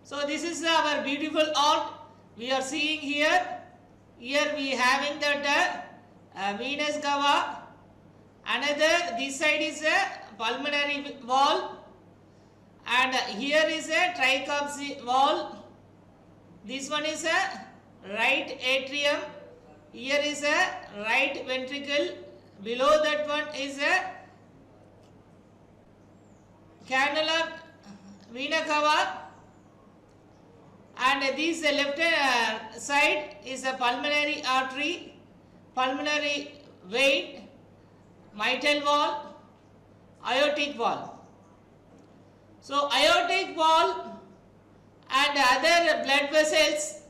So this is our beautiful art we are seeing here. Here we having that venous cava. Another, this side is a pulmonary wall, and here is a tricuspid wall. This one is a right atrium. Here is a right ventricle. Below that one is a cannula vena cava, and this left side is a pulmonary artery, pulmonary vein, mitral valve, aortic valve. So aortic valve and other blood vessels,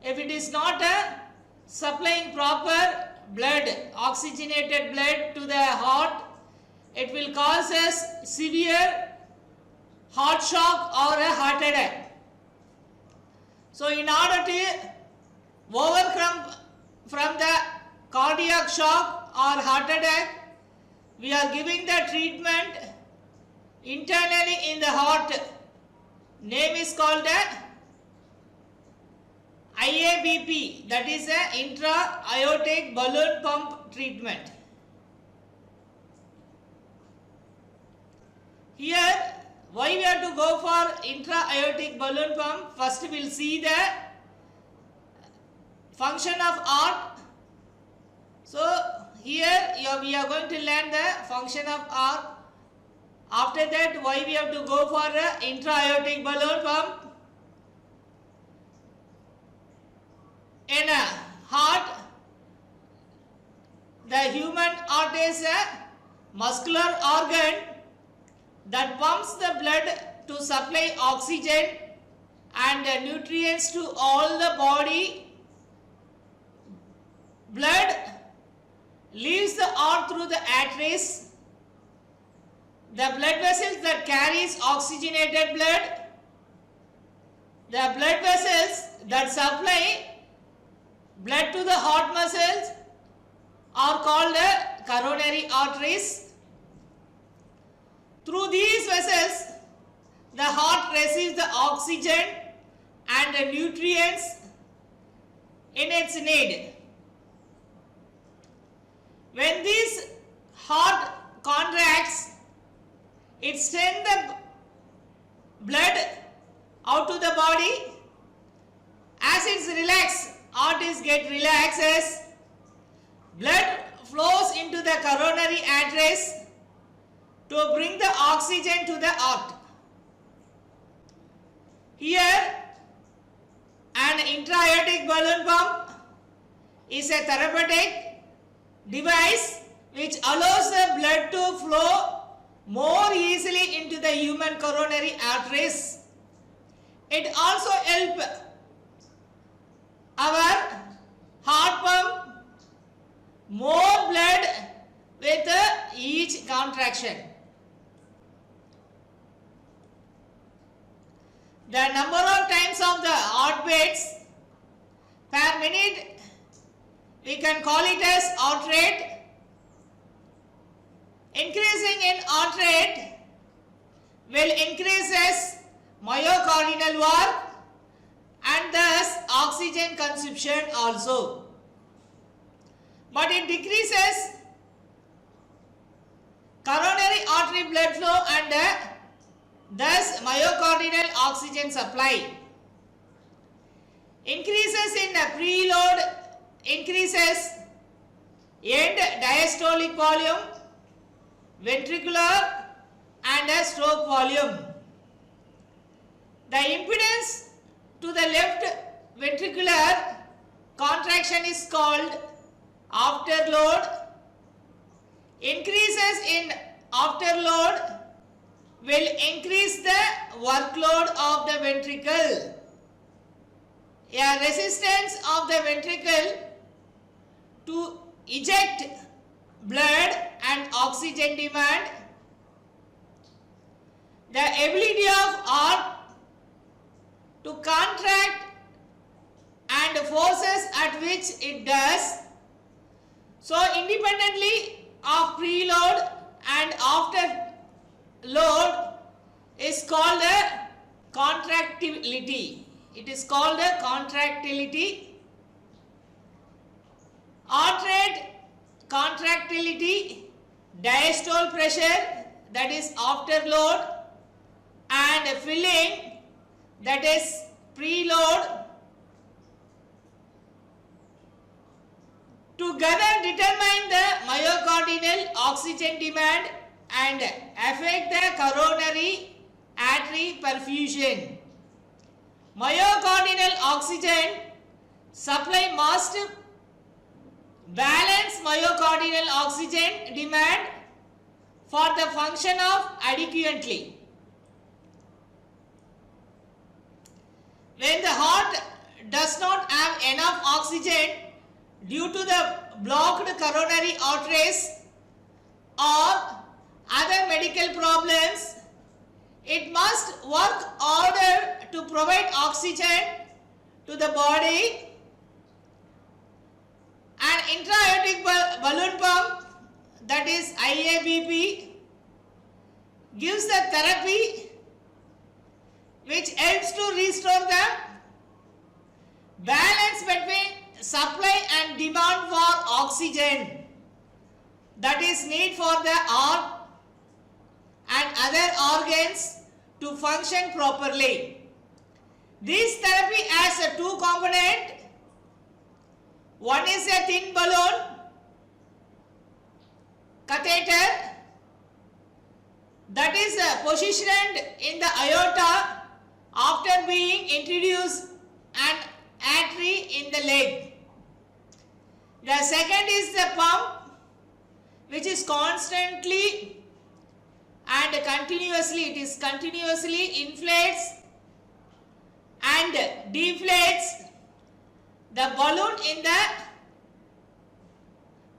if it is not supplying proper blood, oxygenated blood to the heart, it will cause us severe heart shock or a heart attack. So in order to overcome from the cardiac shock or heart attack, we are giving the treatment internally in the heart. Name is called IABP, that is a intra-aortic balloon pump treatment. Here, why we have to go for intra-aortic balloon pump? First we will see the function of heart. So here we are going to learn the function of heart. After that, why we have to go for intra-aortic balloon pump? In a heart, the human heart is a muscular organ that pumps the blood to supply oxygen and nutrients to all the body. Blood leaves the heart through the arteries. The blood vessels that carries oxygenated blood, the blood vessels that supply blood to the heart muscles are called coronary arteries. Through these vessels, the heart receives the oxygen and the nutrients in its need. When this heart contracts, it sends the blood out to the body. As it's relaxed, heart is get relaxes, blood flows into the coronary arteries to bring the oxygen to the heart. Here, an intra-aortic balloon pump is a therapeutic device which allows the blood to flow more easily into the human coronary arteries. It also helps our heart pump more blood with each contraction. The number of times of the heartbeats per minute, we can call it as heart rate. Increasing in heart rate will increases myocardial work and thus oxygen consumption also. But it decreases coronary artery blood flow and thus myocardial oxygen supply. Increases in preload increases end diastolic volume, ventricular and stroke volume. The impedance to the left ventricular contraction is called afterload. Increases in afterload will increase the workload of the ventricle. A resistance of the ventricle to eject blood and oxygen demand. The ability of heart to contract and forces at which it does. So independently of preload and after load is called a contract contractility. It is called a contractility. Heart rate, contractility, diastole pressure, that is after load, and filling, that is preload. Together determine the myocardial oxygen demand and affect the coronary artery perfusion. Myocardial oxygen supply must balance myocardial oxygen demand for the function of adequately. When the heart does not have enough oxygen due to the blocked coronary arteries or other medical problems, it must work harder to provide oxygen to the body. An intra-aortic balloon pump, that is IABP, gives the therapy which helps to restore the balance between supply and demand for oxygen that is need for the heart and other organs to function properly. This therapy has a two component. One is a thin balloon catheter that is positioned in the aorta after being introduced an artery in the leg. The second is the pump, which is constantly and continuously, it is continuously inflates and deflates the balloon in the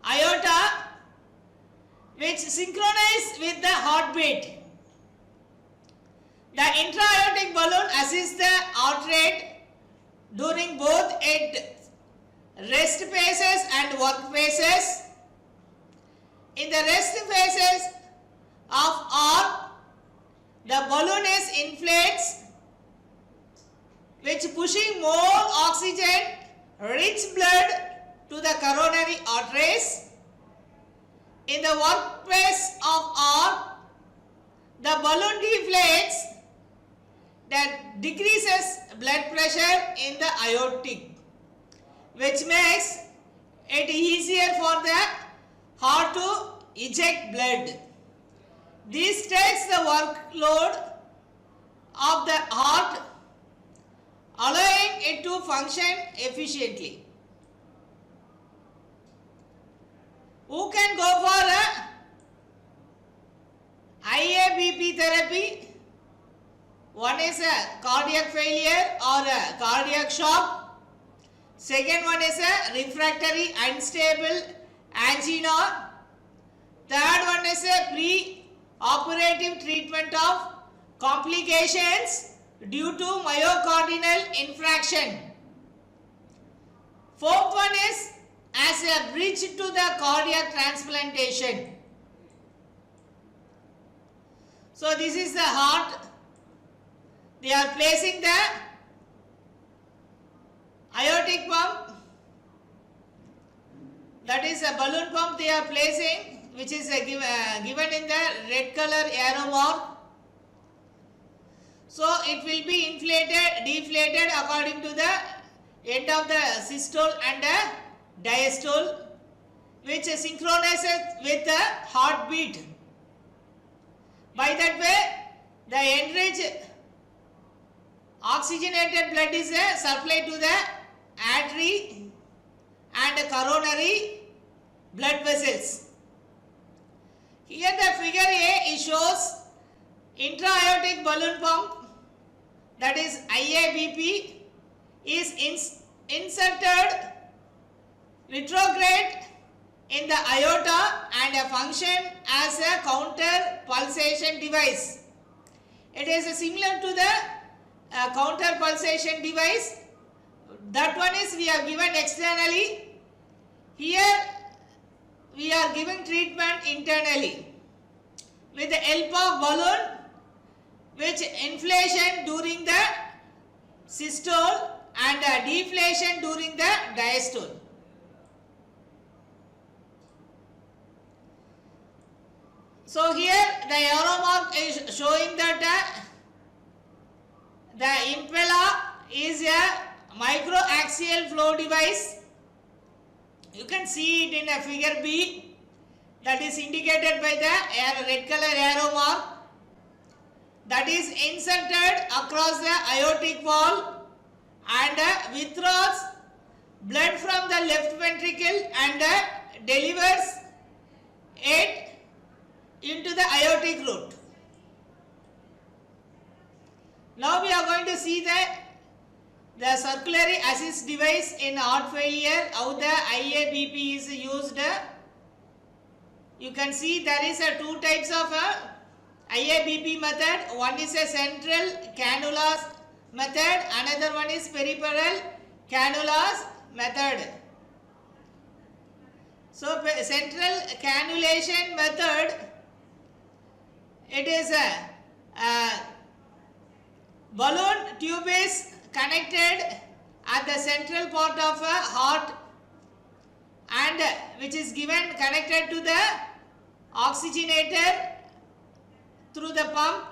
aorta, which synchronize with the heartbeat. The intra-aortic balloon assists the heart rate during both at rest phases and work phases. In the rest phases of heart, the balloon is inflates, which pushing more oxygen rich blood to the coronary arteries. In the work phase of heart, the balloon deflates, that decreases blood pressure in the aortic, which makes it easier for the heart to eject blood. This takes the workload of the heart, allowing it to function efficiently. Who can go for a IABP therapy? One is a cardiac failure or a cardiac shock. Second one is a refractory unstable angina. Third one is a pre-operative treatment of complications due to myocardial infarction. Fourth one is as a bridge to the cardiac transplantation. So this is the heart. They are placing the aortic pump, that is a balloon pump they are placing, which is given in the red color arrow mark. So it will be inflated, deflated according to the end of the systole and the diastole, which synchronizes with the heartbeat. By that way, the enriched oxygenated blood is supplied to the artery and coronary blood vessels. Here the figure A shows intra-aortic balloon pump, that is IABP, is inserted retrograde in the aorta and function as a counter pulsation device. It is similar to the counter pulsation device. That one is we have given externally. Here we are giving treatment internally with the help of balloon, which inflation during the systole and deflation during the diastole. So here the arrow mark is showing that the Impella is a microaxial flow device. You can see it in a figure B, that is indicated by the red color arrow mark, that is inserted across the aortic wall and withdraws blood from the left ventricle and delivers it into the aortic root. Now we are going to see the circulatory assist device in heart failure, how the IABP is used. You can see there is two types of IABP method. One is a central cannulas method, another one is peripheral cannulas method. So central cannulation method, it is a balloon tube is connected at the central part of a heart and which is connected to the oxygenator through the pump,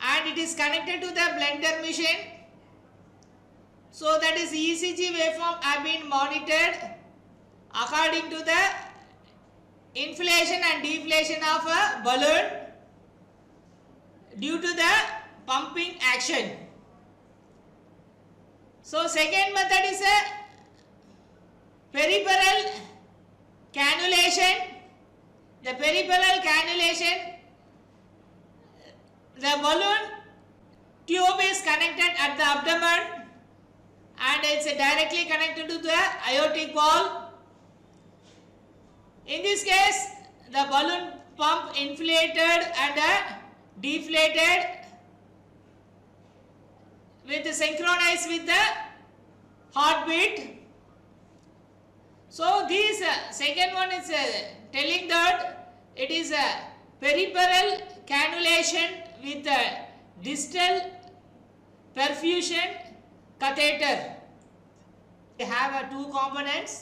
and it is connected to the blender machine. So that is ECG waveform have been monitored according to the inflation and deflation of a balloon due to the pumping action. So second method is a peripheral cannulation. The peripheral cannulation, the balloon tube is connected at the abdomen and it's directly connected to the aortic wall. In this case, the balloon pump inflated and deflated with synchronized with the heartbeat. So this second one is telling that it is a peripheral cannulation with a distal perfusion catheter. They have two components.